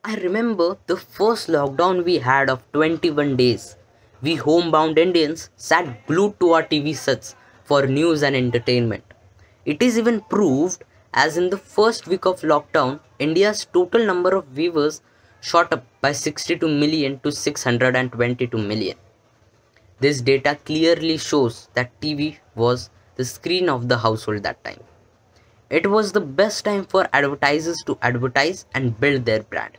I remember the first lockdown we had of 21 days. We homebound Indians sat glued to our TV sets for news and entertainment. It is even proved as in the first week of lockdown, India's total number of viewers shot up by 62 million to 622 million. This data clearly shows that TV was the screen of the household that time. It was the best time for advertisers to advertise and build their brand.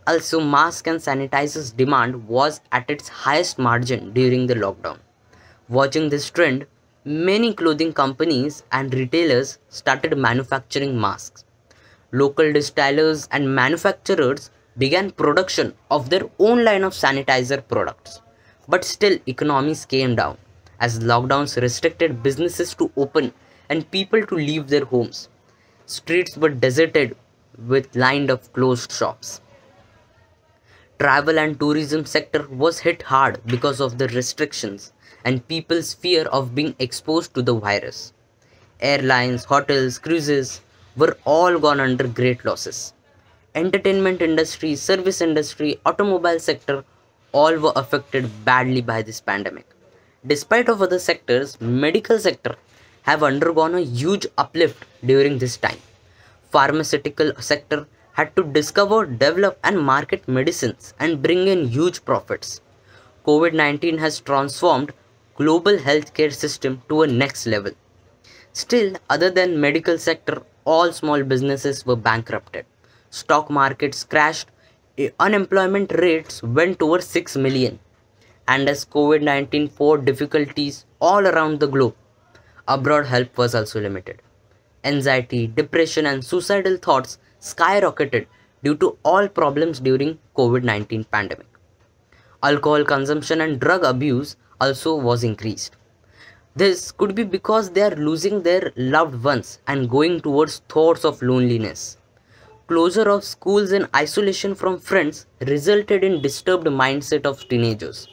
Also, mask and sanitizers demand was at its highest margin during the lockdown. Watching this trend, many clothing companies and retailers started manufacturing masks. Local distillers and manufacturers began production of their own line of sanitizer products. But still, economies came down as lockdowns restricted businesses to open and people to leave their homes. Streets were deserted with lined of closed shops. Travel and tourism sector was hit hard because of the restrictions and people's fear of being exposed to the virus. Airlines, hotels, cruises were all gone under great losses. Entertainment industry, service industry, automobile sector all were affected badly by this pandemic. Despite of other sectors, medical sector have undergone a huge uplift during this time. Pharmaceutical sector had to discover, develop and market medicines and bring in huge profits. COVID-19 has transformed global healthcare system to a next level. Still, other than medical sector, all small businesses were bankrupted. Stock markets crashed, unemployment rates went over 6 million. And as COVID-19 forced difficulties all around the globe, abroad help was also limited. Anxiety, depression and suicidal thoughts skyrocketed due to all problems during COVID-19 pandemic. Alcohol consumption and drug abuse also was increased. This could be because they are losing their loved ones and going towards thoughts of loneliness. Closure of schools and isolation from friends resulted in disturbed mindset of teenagers.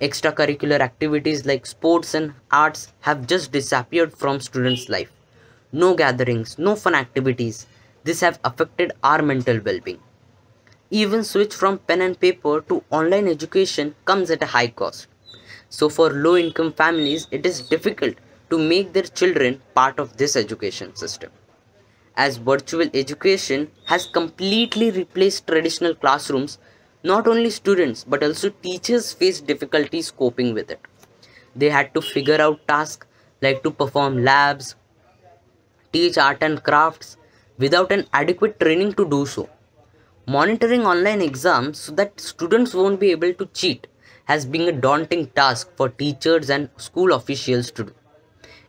Extracurricular activities like sports and arts have just disappeared from students' life. No gatherings, no fun activities. This have affected our mental well-being. Even switch from pen and paper to online education comes at a high cost. So for low-income families, it is difficult to make their children part of this education system. As virtual education has completely replaced traditional classrooms, not only students but also teachers faced difficulties coping with it. They had to figure out tasks like to perform labs, teach art and crafts without an adequate training to do so. Monitoring online exams so that students won't be able to cheat has been a daunting task for teachers and school officials to do.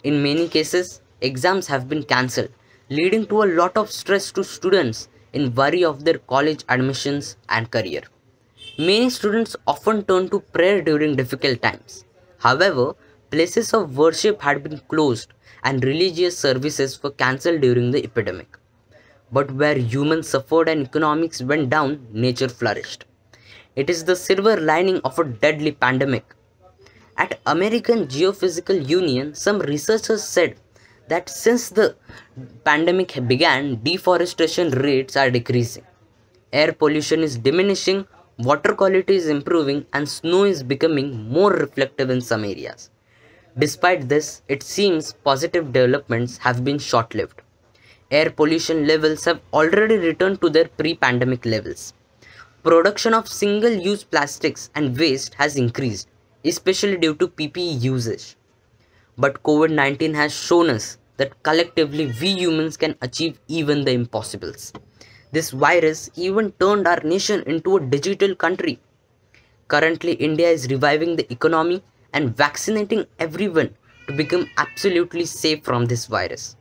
In many cases, exams have been cancelled, leading to a lot of stress to students in worry of their college admissions and career. Many students often turn to prayer during difficult times. However, places of worship had been closed and religious services were cancelled during the epidemic. But where humans suffered and economics went down, nature flourished. It is the silver lining of a deadly pandemic. At American Geophysical Union, some researchers said that since the pandemic began, deforestation rates are decreasing. Air pollution is diminishing, water quality is improving, and snow is becoming more reflective in some areas. Despite this, it seems positive developments have been short-lived. Air pollution levels have already returned to their pre-pandemic levels. Production of single-use plastics and waste has increased, especially due to PPE usage. But COVID-19 has shown us that collectively we humans can achieve even the impossibles. This virus even turned our nation into a digital country. Currently, India is reviving the economy and vaccinating everyone to become absolutely safe from this virus.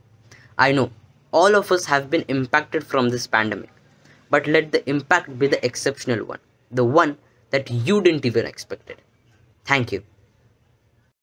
I know all of us have been impacted from this pandemic, but let the impact be the exceptional one, the one that you didn't even expect it. Thank you.